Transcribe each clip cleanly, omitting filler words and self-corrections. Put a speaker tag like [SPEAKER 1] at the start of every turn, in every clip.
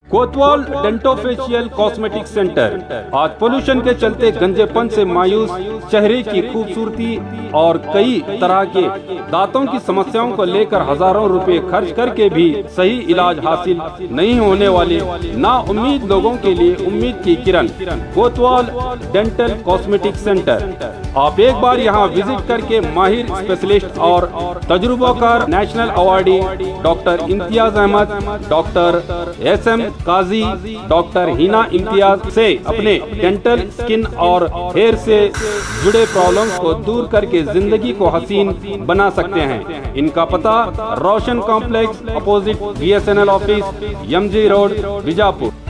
[SPEAKER 1] कोतवाल dentofacial cosmetic centre आज pollution के चलते गंजेपन से मायूस चेहरे की खूबसूरती और कई तरह के दांतों की समस्याओं को लेकर हजारों रुपए खर्च करके भी सही इलाज हासिल नहीं होने वाले ना उम्मीद लोगों के लिए उम्मीद की किरण कोतवाल डेंटल कॉस्मेटिक सेंटर। आप एक बार यहाँ विजिट करके माहिर स्पेशलिस्ट और तजुर्बाकार national awardee doctor Imtiaz Ahmed, doctor SM Qazi, doctor Hina Imtiaz से अपने डेंटल, स्किन और हेयर से जुड़े प्रॉब्लम्स को दूर करके जिंदगी को हसीन बना सकते हैं। इनका पता Roshan complex opposite BSNL office, MG road, Bijapur.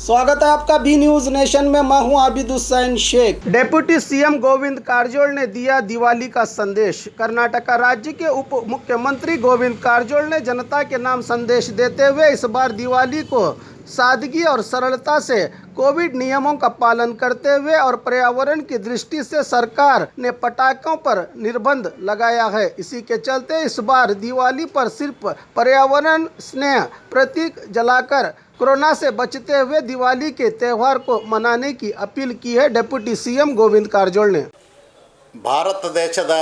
[SPEAKER 2] स्वागत है आपका बी न्यूज नेशन में। मैं हूं आबिद हुसैन शेख। डेप्यूटी CM गोविंद कारजोल ने दिया दिवाली का संदेश। कर्नाटक राज्य के उप मुख्यमंत्री गोविंद कारजोल ने जनता के नाम संदेश देते हुए इस बार दिवाली को सादगी और सरलता से कोविड नियमों का पालन करते हुए और पर्यावरण की दृष्टि से सरकार ने पटाखों पर निर्बंध लगाया है। इसी के चलते इस बार दिवाली पर सिर्फ पर्यावरण स्नेह प्रतीक जलाकर कोरोना से बचते हुए दिवाली के त्यौहार को मनाने की अपील की है डेप्यूटी CM गोविंद कारजोल ने।
[SPEAKER 3] ಭಾರತ ದೇಶದ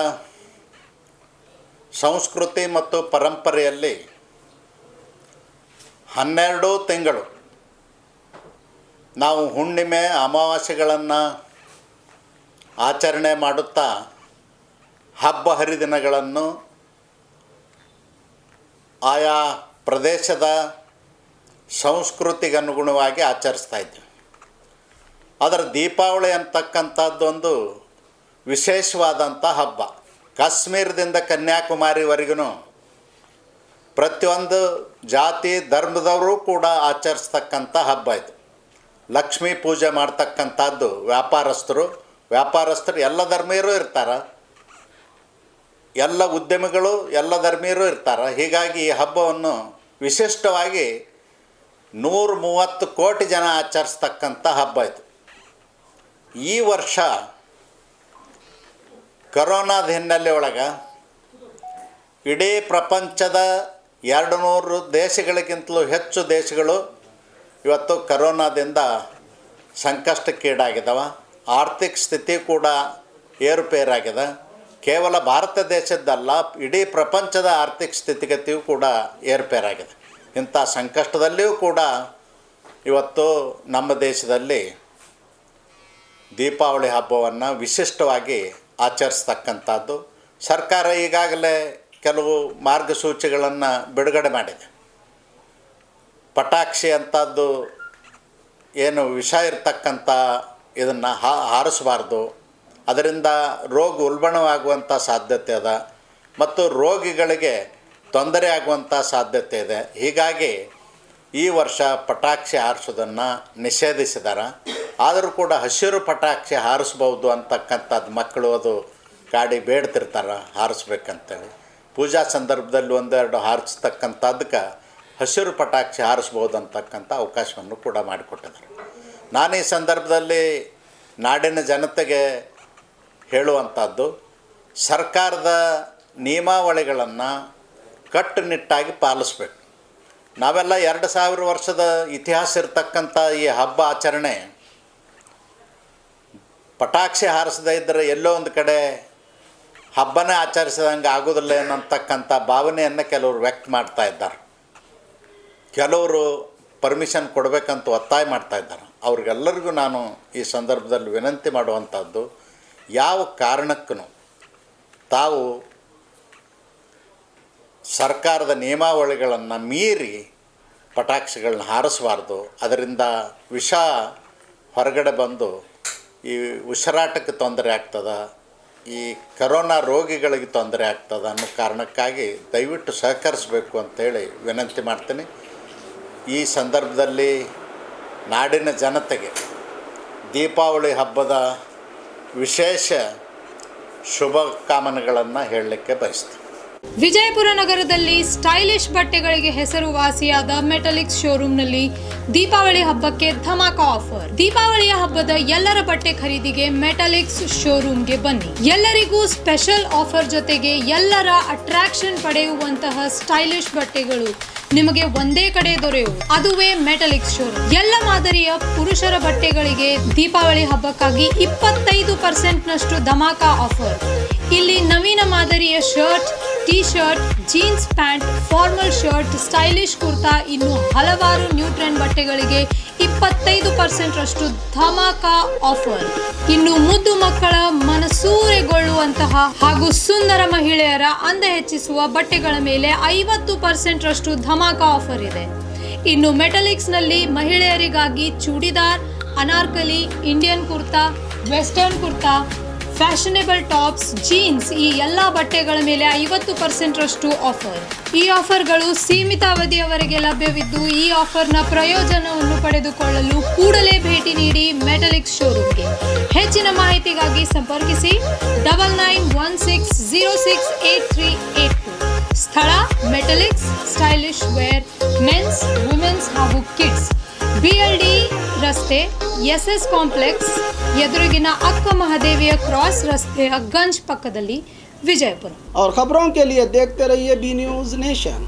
[SPEAKER 3] ಸಂಸ್ಕೃತಿ ಮತ್ತು ಪರಂಪರೆಯಲ್ಲಿ 12 ತಿಂಗಳು ನಾವು ಹುಣ್ಣಿಮೆ ಅಮಾವಾಸ್ಯೆಗಳನ್ನು ಆಚರಣೆ ಮಾಡುತ್ತಾ ಹಬ್ಬ ಹರಿದಿನಗಳನ್ನು ಆಯಾ ಪ್ರದೇಶದ ಸಂಸ್ಕೃತಿಗೆ ಅನುಗುಣವಾಗಿ ಆಚರಿಸ್ತಾ ಇದ್ದೀವಿ. ಅದರ ದೀಪಾವಳಿ ಅಂತಕ್ಕಂಥದ್ದೊಂದು ವಿಶೇಷವಾದಂಥ ಹಬ್ಬ. ಕಾಶ್ಮೀರದಿಂದ ಕನ್ಯಾಕುಮಾರಿವರೆಗೂ ಪ್ರತಿಯೊಂದು ಜಾತಿ ಧರ್ಮದವರು ಕೂಡ ಆಚರಿಸ್ತಕ್ಕಂಥ ಹಬ್ಬ ಇದು. ಲಕ್ಷ್ಮೀ ಪೂಜೆ ಮಾಡ್ತಕ್ಕಂಥದ್ದು ವ್ಯಾಪಾರಸ್ಥರು ಎಲ್ಲ ಧರ್ಮೀಯರು ಇರ್ತಾರೆ, ಎಲ್ಲ ಉದ್ಯಮಿಗಳು ಎಲ್ಲ ಧರ್ಮೀಯರು ಇರ್ತಾರೆ. ಹೀಗಾಗಿ ಈ ಹಬ್ಬವನ್ನು ವಿಶಿಷ್ಟವಾಗಿ 130 ಕೋಟಿ ಜನ ಆಚರಿಸ್ತಕ್ಕಂಥ ಹಬ್ಬ ಇದು. ಈ ವರ್ಷ ಕರೋನಾದ ಹಿನ್ನೆಲೆ ಒಳಗೆ ಇಡೀ ಪ್ರಪಂಚದ 200 ದೇಶಗಳಿಗಿಂತಲೂ ಹೆಚ್ಚು ದೇಶಗಳು ಇವತ್ತು ಕರೋನಾದಿಂದ ಸಂಕಷ್ಟಕ್ಕೀಡಾಗಿದ್ದಾವೆ. ಆರ್ಥಿಕ ಸ್ಥಿತಿ ಕೂಡ ಏರುಪೇರಾಗಿದೆ. ಕೇವಲ ಭಾರತ ದೇಶದ್ದಲ್ಲ, ಇಡೀ ಪ್ರಪಂಚದ ಆರ್ಥಿಕ ಸ್ಥಿತಿಗತಿಯೂ ಕೂಡ ಏರುಪೇರಾಗಿದೆ. ಇಂಥ ಸಂಕಷ್ಟದಲ್ಲಿಯೂ ಕೂಡ ಇವತ್ತು ನಮ್ಮ ದೇಶದಲ್ಲಿ ದೀಪಾವಳಿ ಹಬ್ಬವನ್ನು ವಿಶಿಷ್ಟವಾಗಿ ಆಚರಿಸ್ತಕ್ಕಂಥದ್ದು. ಸರ್ಕಾರ ಈಗಾಗಲೇ ಕೆಲವು ಮಾರ್ಗಸೂಚಿಗಳನ್ನು ಬಿಡುಗಡೆ ಮಾಡಿದೆ. ಪಟಾಕ್ಷಿ ಅಂಥದ್ದು ಏನು ವಿಷ ಇರ್ತಕ್ಕಂಥ ಇದನ್ನು ಹಾರಿಸಬಾರ್ದು, ಅದರಿಂದ ರೋಗ ಉಲ್ಬಣವಾಗುವಂಥ ಸಾಧ್ಯತೆ ಅದ ಮತ್ತು ರೋಗಿಗಳಿಗೆ ತೊಂದರೆ ಆಗುವಂಥ ಸಾಧ್ಯತೆ ಇದೆ. ಹೀಗಾಗಿ ಈ ವರ್ಷ ಪಟಾಕ್ಷಿ ಹಾರಿಸೋದನ್ನು ನಿಷೇಧಿಸಿದ್ದಾರೆ. ಆದರೂ ಕೂಡ ಹಸಿರು ಪಟಾಕ್ಷಿ ಹಾರಿಸ್ಬೋದು ಅಂತಕ್ಕಂಥದ್ದು ಮಕ್ಕಳು ಅದು ಗಾಡಿ ಬೇಡ್ತಿರ್ತಾರೆ ಹಾರಿಸ್ಬೇಕಂತೇಳಿ. ಪೂಜಾ ಸಂದರ್ಭದಲ್ಲಿ ಒಂದೆರಡು ಹಾರಿಸ್ತಕ್ಕಂಥದ್ದಕ್ಕೆ ಹಸಿರು ಪಟಾಕ್ಷಿ ಹಾರಿಸ್ಬೋದು ಅಂತಕ್ಕಂಥ ಅವಕಾಶವನ್ನು ಕೂಡ ಮಾಡಿಕೊಟ್ಟಿದ್ದಾರೆ. ನಾನು ಈ ಸಂದರ್ಭದಲ್ಲಿ ನಾಡಿನ ಜನತೆಗೆ ಹೇಳುವಂಥದ್ದು, ಸರ್ಕಾರದ ನಿಯಮಾವಳಿಗಳನ್ನು ಕಟ್ಟುನಿಟ್ಟಾಗಿ ಪಾಲಿಸ್ಬೇಕು. ನಾವೆಲ್ಲ 2000 ವರ್ಷದ ಇತಿಹಾಸ ಇರತಕ್ಕಂಥ ಈ ಹಬ್ಬ ಆಚರಣೆ ಪಟಾಕ್ಷಿ ಹಾರಿಸದೇ ಇದ್ದರೆ ಎಲ್ಲೋ ಒಂದು ಕಡೆ ಹಬ್ಬನೇ ಆಚರಿಸಿದಂಗೆ ಆಗೋದಿಲ್ಲ ಅನ್ನತಕ್ಕಂಥ ಭಾವನೆಯನ್ನು ಕೆಲವರು ವ್ಯಕ್ತ ಮಾಡ್ತಾ ಇದ್ದಾರೆ. ಕೆಲವರು ಪರ್ಮಿಷನ್ ಕೊಡಬೇಕಂತ ಒತ್ತಾಯ ಮಾಡ್ತಾ ಇದ್ದಾರೆ. ಅವ್ರಿಗೆಲ್ಲರಿಗೂ ನಾನು ಈ ಸಂದರ್ಭದಲ್ಲಿ ವಿನಂತಿ ಮಾಡುವಂಥದ್ದು, ಯಾವ ಕಾರಣಕ್ಕೂ ತಾವು ಸರ್ಕಾರದ ನಿಯಮಾವಳಿಗಳನ್ನು ಮೀರಿ ಪಟಾಕ್ಷಿಗಳನ್ನ ಹಾರಿಸಬಾರ್ದು. ಅದರಿಂದ ವಿಷ ಹೊರಗಡೆ ಬಂದು ಈ ಉಸಿರಾಟಕ್ಕೆ ತೊಂದರೆ ಆಗ್ತದೆ, ಈ ಕರೋನಾ ರೋಗಿಗಳಿಗೆ ತೊಂದರೆ ಆಗ್ತದೆ ಅನ್ನೋ ಕಾರಣಕ್ಕಾಗಿ ದಯವಿಟ್ಟು ಸಹಕರಿಸಬೇಕು ಅಂತೇಳಿ ವಿನಂತಿ ಮಾಡ್ತೀನಿ. ಈ ಸಂದರ್ಭದಲ್ಲಿ ನಾಡಿನ ಜನತೆಗೆ ದೀಪಾವಳಿ ಹಬ್ಬದ ವಿಶೇಷ ಶುಭಕಾಮನೆಗಳನ್ನು ಹೇಳಲಿಕ್ಕೆ ಬಯಸ್ತೀನಿ.
[SPEAKER 4] ವಿಜಯಪುರ ನಗರದಲ್ಲಿ ಸ್ಟೈಲಿಶ್ ಬಟ್ಟೆಗಳಿಗೆ ಹೆಸರುವಾಸಿಯಾದ ಮೆಟಲಿಕ್ಸ್ ಶೋರೂಮ್ನಲ್ಲಿ ದೀಪಾವಳಿ ಹಬ್ಬಕ್ಕೆ ಧಮಾಕ ಆಫರ್. ದೀಪಾವಳಿಯ ಹಬ್ಬದ ಎಲ್ಲರ ಬಟ್ಟೆ ಖರೀದಿಗೆ ಮೆಟಲಿಕ್ಸ್ ಶೋರೂಮ್ಗೆ ಬನ್ನಿ. ಎಲ್ಲರಿಗೂ ಸ್ಪೆಷಲ್ ಆಫರ್ ಜೊತೆಗೆ ಎಲ್ಲರ ಅಟ್ರಾಕ್ಷನ್ ಪಡೆಯುವಂತಹ ಸ್ಟೈಲಿಶ್ ಬಟ್ಟೆಗಳು ನಿಮಗೆ ಒಂದೇ ಕಡೆ ದೊರೆಯುವುದು, ಅದುವೇ ಮೆಟಲಿಕ್ಸ್ ಶೋರೂಮ್. ಎಲ್ಲ ಮಾದರಿಯ ಪುರುಷರ ಬಟ್ಟೆಗಳಿಗೆ ದೀಪಾವಳಿ ಹಬ್ಬಕ್ಕಾಗಿ 25% ನಷ್ಟು ಧಮಾಕ ಆಫರ್. ಇಲ್ಲಿ ನವೀನ ಮಾದರಿಯ shirt, T shirt, jeans pant, formal shirt, stylish kurta, ಇನ್ನು ಹಲವಾರು ನ್ಯೂ ಟ್ರೆಂಡ್ ಬಟ್ಟೆಗಳಿಗೆ 25% ರಷ್ಟು ಧಮಾಕ ಆಫರ್. ಇನ್ನು ಮುದ್ದು ಮಕ್ಕಳ ಮನಸೂರೆಗೊಳ್ಳುವಂತಹ ಹಾಗೂ ಸುಂದರ ಮಹಿಳೆಯರ ಅಂದ ಹೆಚ್ಚಿಸುವ ಬಟ್ಟೆಗಳ ಮೇಲೆ 50% ರಷ್ಟು ಧಮಾಕ ಆಫರ್ ಇದೆ. ಇನ್ನು ಮೆಟಲಿಕ್ಸ್ ನಲ್ಲಿ ಮಹಿಳೆಯರಿಗಾಗಿ churidar, Anarkali, Indian kurta, western kurta, fashionable tops, jeans ಈ ಎಲ್ಲ ಬಟ್ಟೆಗಳ ಮೇಲೆ 50% ರಷ್ಟು ಆಫರ್. ಈ ಆಫರ್ಗಳು ಸೀಮಿತ ಅವಧಿಯವರೆಗೆ ಲಭ್ಯವಿದ್ದು ಈ ಆಫರ್ನ ಪ್ರಯೋಜನವನ್ನು ಪಡೆದುಕೊಳ್ಳಲು ಕೂಡಲೇ ಭೇಟಿ ನೀಡಿ ಮೆಟಲಿಕ್ಸ್ ಶೋರೂಮ್ಗೆ. ಹೆಚ್ಚಿನ ಮಾಹಿತಿಗಾಗಿ ಸಂಪರ್ಕಿಸಿ 9916068382. ಸ್ಥಳ Metaliks stylish wear men's, women's ಹಾಗೂ ಕಿಡ್ಸ್, BLD ರಸ್ತೆ, SS ಕಾಂಪ್ಲೆಕ್ಸ್ ಎದುರಿಗಿನ ಅಕ್ಕ ಮಹಾದೇವಿಯ ಕ್ರಾಸ್ ರಸ್ತೆಯ ಗಂಜ್ ಪಕ್ಕದಲ್ಲಿ, विजयपुर।
[SPEAKER 2] और खबरों के लिए देखते रहिए बी न्यूज़ नेशन।